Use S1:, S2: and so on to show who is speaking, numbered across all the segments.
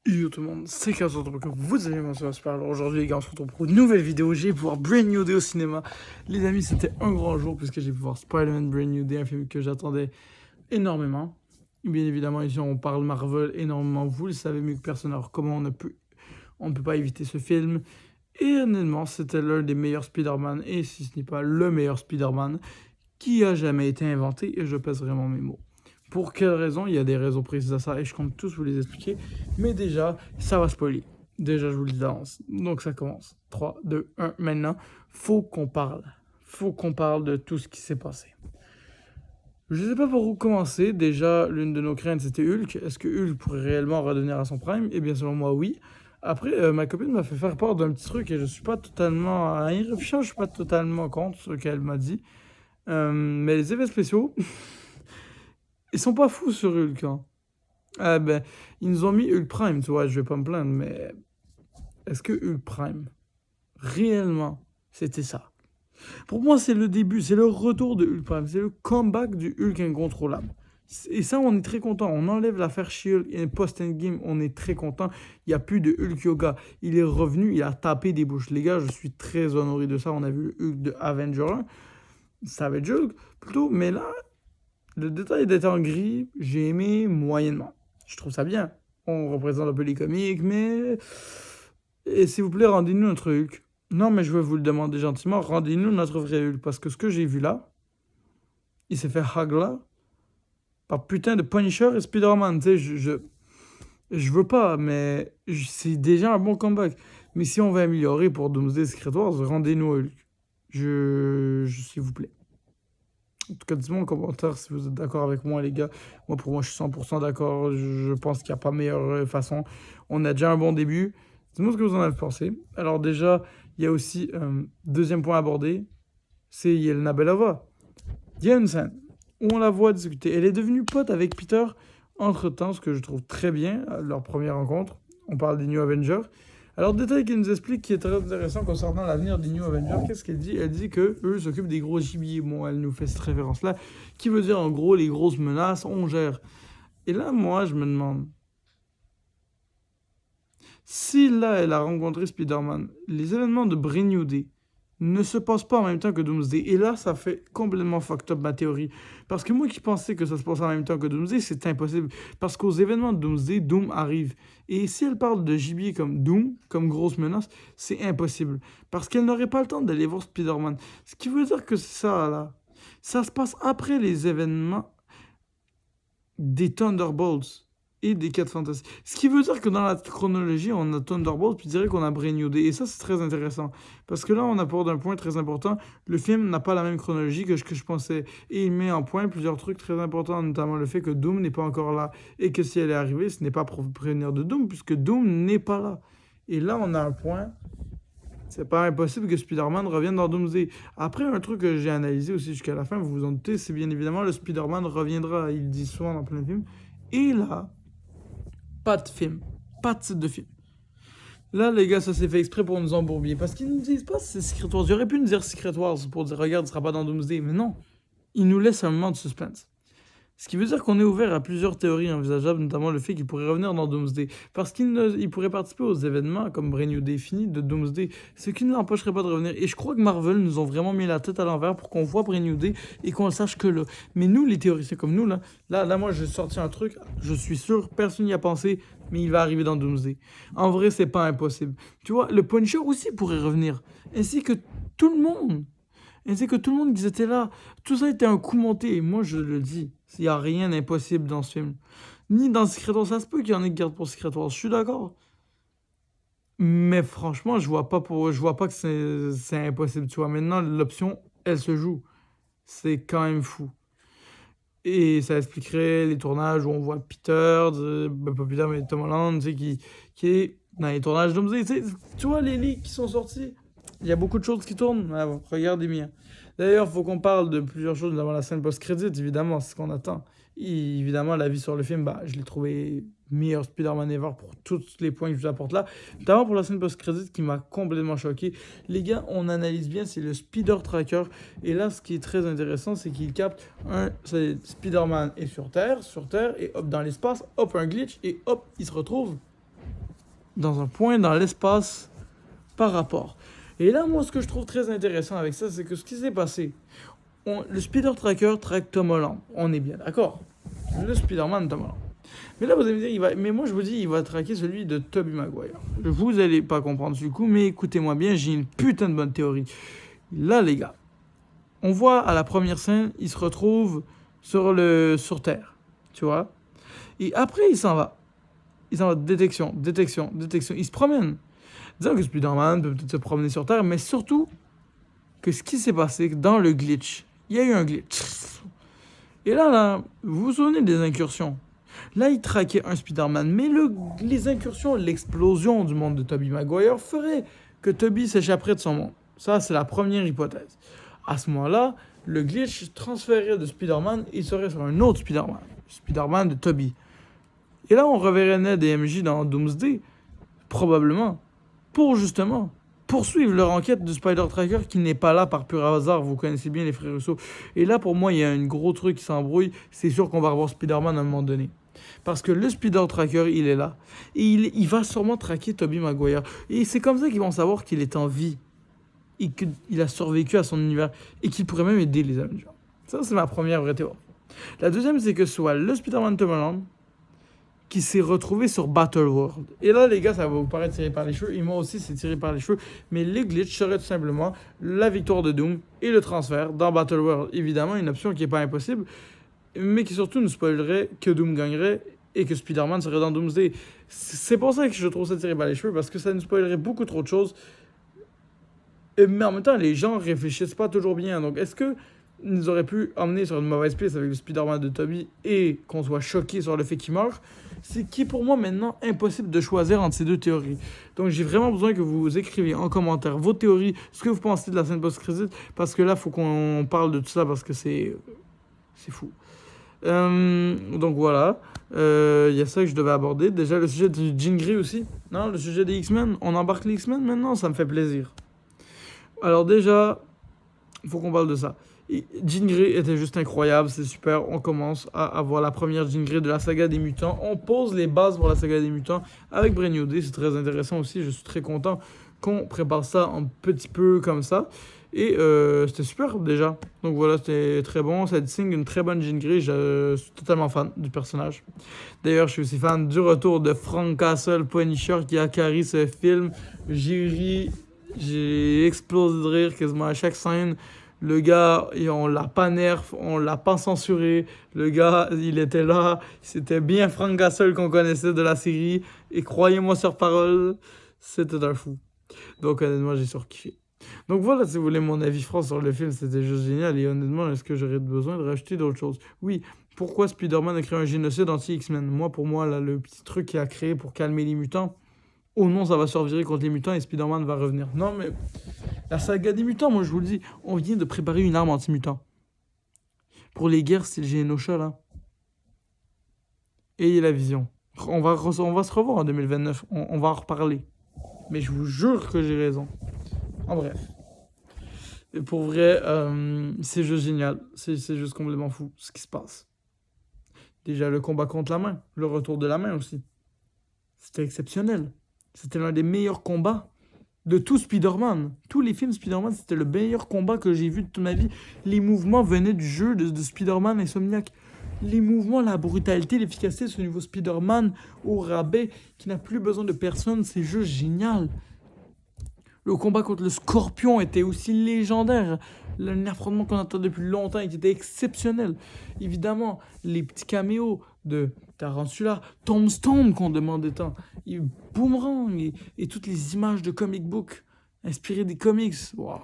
S1: Yo tout le monde, c'est Kazo, que vous allez bien sur Super. Alors aujourd'hui les gars, on se retrouve pour une nouvelle vidéo. J'ai pu voir Brand New Day au cinéma. Les amis, c'était un grand jour puisque j'ai pu voir Spider-Man Brand New Day, un film que j'attendais énormément. Bien évidemment, ici on parle Marvel énormément, vous le savez mieux que personne. Alors comment on ne peut pas éviter ce film. Et honnêtement, c'était l'un des meilleurs Spider-Man, et si ce n'est pas le meilleur Spider-Man qui a jamais été inventé, et je pèse vraiment mes mots. Pour quelles raisons? Il y a des raisons précises à ça et je compte tous vous les expliquer. Mais déjà, ça va spoiler. Déjà, je vous le dis d'avance. Donc ça commence. 3, 2, 1, maintenant. Faut qu'on parle. Faut qu'on parle de tout ce qui s'est passé. Je sais pas par où commencer. Déjà, l'une de nos craintes, c'était Hulk. Est-ce que Hulk pourrait réellement redevenir à son prime? Eh bien, selon moi, oui. Après, ma copine m'a fait faire part d'un petit truc et je suis pas totalement... À y réfléchir, je suis pas totalement contre ce qu'elle m'a dit. Mais les effets spéciaux... Ils sont pas fous sur Hulk, hein. Ah ben, ils nous ont mis Hulk Prime, tu vois, je vais pas me plaindre, mais est-ce que Hulk Prime, réellement, c'était ça? Pour moi, c'est le début, c'est le retour de Hulk Prime, c'est le comeback du Hulk incontrôlable. Et ça, on est très content. On enlève l'affaire She-Hulk et post-endgame, on est très content. Il n'y a plus de Hulk Yoga. Il est revenu, il a tapé des bouches. Les gars, je suis très honoré de ça. On a vu le Hulk de Avenger 1, Savage Hulk, plutôt, mais là, le détail d'être en gris, j'ai aimé moyennement. Je trouve ça bien. On représente un peu les comics, mais... Et s'il vous plaît, rendez-nous notre Hulk. Non, mais je veux vous le demander gentiment, rendez-nous notre vrai Hulk. Parce que ce que j'ai vu là, il s'est fait hagla par putain de Punisher et Spider-Man. Tu sais, je veux pas, mais c'est déjà un bon comeback. Mais si on veut améliorer pour Doomsday Secret Wars, rendez-nous Hulk. S'il vous plaît. En tout cas, dites-moi en commentaire si vous êtes d'accord avec moi, les gars. Moi, pour moi, je suis 100% d'accord. Je pense qu'il n'y a pas meilleure façon. On a déjà un bon début. Dites-moi ce que vous en avez pensé. Alors déjà, il y a aussi deuxième point abordé, c'est Yelena Belova. Il y a une scène où on la voit discuter. Elle est devenue pote avec Peter entre-temps, ce que je trouve très bien, leur première rencontre. On parle des New Avengers. Alors, détail qui nous explique qui est très intéressant concernant l'avenir des New Avengers. Qu'est-ce qu'elle dit? Elle dit que eux s'occupent des gros gibiers. Bon, elle nous fait cette référence-là, qui veut dire en gros les grosses menaces, on gère. Et là, moi, je me demande, si là, elle a rencontré Spider-Man, les événements de Brand New Day ne se passent pas en même temps que Doomsday. Et là, ça fait complètement fucked up ma théorie. Parce que moi qui pensais que ça se passait en même temps que Doomsday, c'est impossible. Parce qu'aux événements de Doomsday, Doom arrive. Et si elle parle de gibier comme Doom, comme grosse menace, c'est impossible. Parce qu'elle n'aurait pas le temps d'aller voir Spider-Man. Ce qui veut dire que c'est ça, là. Ça se passe après les événements des Thunderbolts et des 4 Fantasy. Ce qui veut dire que dans la chronologie, on a Thunderbolt, puis dirait qu'on a Brand New Day. Et ça, c'est très intéressant. Parce que là, on apporte un point très important. Le film n'a pas la même chronologie que ce que je pensais. Et il met en point plusieurs trucs très importants, notamment le fait que Doom n'est pas encore là. Et que si elle est arrivée, ce n'est pas pour prévenir de Doom, puisque Doom n'est pas là. Et là, on a un point. C'est pas impossible que Spider-Man revienne dans Doomsday. Après, un truc que j'ai analysé aussi jusqu'à la fin, vous vous en doutez, c'est bien évidemment le Spider-Man reviendra. Il le dit souvent dans plein de films. Et là, pas de film. Pas de titre de film. Là, les gars, ça s'est fait exprès pour nous embourbiller. Parce qu'ils nous disent pas c'est Secret Wars. J'aurais pu nous dire Secret Wars pour dire, regarde, ce sera pas dans Doomsday. Mais non. Ils nous laissent un moment de suspense. Ce qui veut dire qu'on est ouvert à plusieurs théories envisageables, notamment le fait qu'il pourrait revenir dans Doomsday. Parce qu'il pourrait participer aux événements comme Brand New Day fini de Doomsday, ce qui ne l'empêcherait pas de revenir. Et je crois que Marvel nous ont vraiment mis la tête à l'envers pour qu'on voit Brand New Day et qu'on le sache que là. Mais nous, les théoriciens comme nous, là moi, j'ai sorti un truc, je suis sûr, personne n'y a pensé, mais il va arriver dans Doomsday. En vrai, c'est pas impossible. Tu vois, le Punisher aussi pourrait revenir, ainsi que tout le monde. Et c'est que tout le monde qui était là, tout ça était un coup monté. Et moi, je le dis, il n'y a rien d'impossible dans ce film. Ni dans Secret Wars, ça se peut qu'il y en ait qui gardent pour Secret Wars, je suis d'accord. Mais franchement, je vois pas que c'est impossible, tu vois. Maintenant, l'option, elle se joue. C'est quand même fou. Et ça expliquerait les tournages où on voit Peter, pas Peter, mais Tom Holland, tu sais, qui est dans les tournages d'Doomsday. Tu vois, les leaks qui sont sortis. Il y a beaucoup de choses qui tournent. Ah bon, regardez bien. D'ailleurs, il faut qu'on parle de plusieurs choses, notamment la scène post-crédit, évidemment, c'est ce qu'on attend. Et évidemment, l'avis sur le film, bah, je l'ai trouvé meilleur Spider-Man ever pour tous les points que je vous apporte là. Notamment pour la scène post-crédit qui m'a complètement choqué. Les gars, on analyse bien, c'est le Spider Tracker. Et là, ce qui est très intéressant, c'est qu'il capte Spider-Man est sur Terre, et hop, dans l'espace, hop, un glitch, et hop, il se retrouve dans un point dans l'espace par rapport. Et là, moi, ce que je trouve très intéressant avec ça, c'est que ce qui s'est passé, le Speeder Tracker traque Tom Holland. On est bien d'accord. Le Spider-Man Tom Holland. Mais là, vous allez me dire, mais moi, je vous dis, il va traquer celui de Tobey Maguire. Vous allez pas comprendre du coup, mais écoutez-moi bien, j'ai une putain de bonne théorie. Là, les gars, on voit à la première scène, il se retrouve sur Terre, tu vois. Et après, il s'en va. Détection. Il se promène. Disons que Spider-Man peut peut-être se promener sur Terre, mais surtout que ce qui s'est passé dans le glitch, il y a eu un glitch. Et là, vous vous souvenez des incursions? Là, il traquait un Spider-Man, mais les incursions, l'explosion du monde de Tobey Maguire ferait que Tobey s'échapperait de son monde. Ça, c'est la première hypothèse. À ce moment-là, le glitch transférerait de Spider-Man, il serait sur un autre Spider-Man. Spider-Man de Tobey. Et là, on reverrait Ned et MJ dans Doomsday, probablement, pour justement poursuivre leur enquête du Spider-Tracker qui n'est pas là par pur hasard. Vous connaissez bien les frères Russo. Et là, pour moi, il y a un gros truc qui s'embrouille. C'est sûr qu'on va revoir Spider-Man à un moment donné. Parce que le Spider-Tracker, il est là. Et il va sûrement traquer Tobey Maguire. Et c'est comme ça qu'ils vont savoir qu'il est en vie. Et qu'il a survécu à son univers. Et qu'il pourrait même aider les Avengers. Ça, c'est ma première vraie théorie. La deuxième, c'est que ce soit le Spider-Man Tom Holland qui s'est retrouvé sur Battleworld. Et là, les gars, ça va vous paraître tiré par les cheveux. Et moi aussi, c'est tiré par les cheveux. Mais les glitches seraient tout simplement la victoire de Doom et le transfert dans Battleworld. Évidemment, une option qui n'est pas impossible, mais qui surtout nous spoilerait que Doom gagnerait et que Spider-Man serait dans Doomsday. C'est pour ça que je trouve ça tiré par les cheveux, parce que ça nous spoilerait beaucoup trop de choses. Mais en même temps, les gens réfléchissent pas toujours bien. Donc, est-ce que nous auraient pu emmener sur une mauvaise piste avec le Spider-Man de Tobey et qu'on soit choqué sur le fait qu'il meurt? C'est qui est pour moi maintenant impossible de choisir entre ces deux théories. Donc j'ai vraiment besoin que vous écriviez en commentaire vos théories, ce que vous pensez de la scène post-crédit, parce que là, il faut qu'on parle de tout ça, parce que c'est fou. Donc voilà, il y a ça que je devais aborder. Déjà le sujet du Jean Grey aussi. Non, le sujet des X-Men. On embarque les X-Men maintenant, ça me fait plaisir. Alors déjà, il faut qu'on parle de ça. Et Jean Grey était juste incroyable, c'est super. On commence à avoir la première Jean Grey de la saga des mutants. On pose les bases pour la saga des mutants avec Brand New Day, c'est très intéressant aussi. Je suis très content qu'on prépare ça un petit peu comme ça. Et c'était super déjà. Donc voilà, c'était très bon. Ça signe une très bonne Jean Grey. Je suis totalement fan du personnage. D'ailleurs, je suis aussi fan du retour de Frank Castle, Punisher, qui a carré ce film. J'ai ri, j'ai explosé de rire quasiment à chaque scène. Le gars, on l'a pas nerf, on l'a pas censuré. Le gars, il était là. C'était bien Frank Castle qu'on connaissait de la série. Et croyez-moi sur parole, c'était un fou. Donc honnêtement, j'ai surkiffé. Donc voilà, si vous voulez mon avis franc sur le film, c'était juste génial. Et honnêtement, est-ce que j'aurais besoin de rajouter d'autres choses? Oui, pourquoi Spider-Man a créé un génocide anti-X-Men? Moi, pour moi, là, le petit truc qu'il a créé pour calmer les mutants, oh non, ça va se revirer contre les mutants et Spider-Man va revenir. Non, mais la saga des mutants, moi je vous le dis, on vient de préparer une arme anti-mutant. Pour les guerres style Genosha, là. Ayez la vision. On va se revoir en 2029, on va en reparler. Mais je vous jure que j'ai raison. En bref. Et pour vrai, c'est juste génial. C'est juste complètement fou ce qui se passe. Déjà le combat contre la main, le retour de la main aussi. C'était exceptionnel. C'était l'un des meilleurs combats de tout Spider-Man. Tous les films Spider-Man, c'était le meilleur combat que j'ai vu de toute ma vie. Les mouvements venaient du jeu de Spider-Man Insomniac. Les mouvements, la brutalité, l'efficacité, ce nouveau Spider-Man au rabais qui n'a plus besoin de personne, c'est juste génial. Le combat contre le Scorpion était aussi légendaire. Un affrontement qu'on attend depuis longtemps et qui était exceptionnel. Évidemment, les petits caméos de Tarantula, Tombstone qu'on demandait tant, et Boomerang et toutes les images de comic book inspirées des comics. Wow.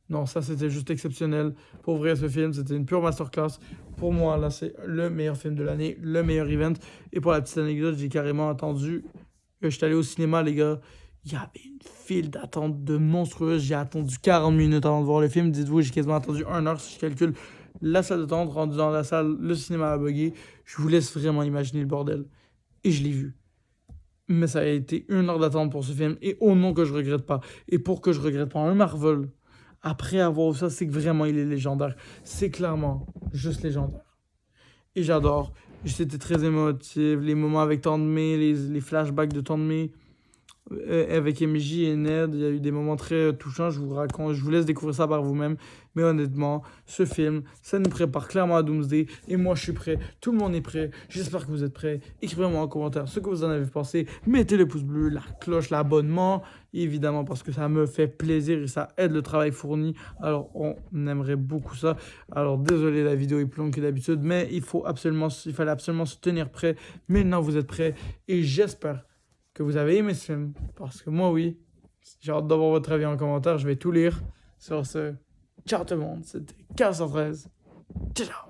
S1: Non, ça c'était juste exceptionnel. Pour vrai, ce film, c'était une pure masterclass. Pour moi, là, c'est le meilleur film de l'année, le meilleur event. Et pour la petite anecdote, j'ai carrément attendu. Je suis allé au cinéma, les gars. Il y avait une file d'attente de monstrueuse. J'ai attendu 40 minutes avant de voir le film. Dites-vous, j'ai quasiment attendu 1 heure si je calcule la salle d'attente. Rendu dans la salle, le cinéma a bugué. Je vous laisse vraiment imaginer le bordel. Et je l'ai vu. Mais ça a été 1 heure d'attente pour ce film. Et oh non que je regrette pas. Et pour que je regrette pas un Marvel, après avoir vu ça, c'est que vraiment il est légendaire. C'est clairement juste légendaire. Et j'adore. C'était très émotif. Les moments avec Tante May, les flashbacks de Tante May. avec MJ et Ned. Il y a eu des moments très touchants. Je vous raconte, je vous laisse découvrir ça par vous-même. Mais honnêtement, ce film, ça nous prépare clairement à Doomsday. Et moi, je suis prêt. Tout le monde est prêt. J'espère que vous êtes prêts. Écrivez-moi en commentaire ce que vous en avez pensé. Mettez le pouce bleu, la cloche, l'abonnement. Évidemment, parce que ça me fait plaisir et ça aide le travail fourni. Alors, on aimerait beaucoup ça. Alors, désolé, la vidéo est plus longue que d'habitude. Mais il fallait absolument se tenir prêt. Maintenant, vous êtes prêts. Et j'espère que vous avez aimé ce film. Parce que moi, oui. J'ai hâte d'avoir votre avis en commentaire. Je vais tout lire. Sur ce, ciao tout le monde. C'était 1513. Ciao, ciao.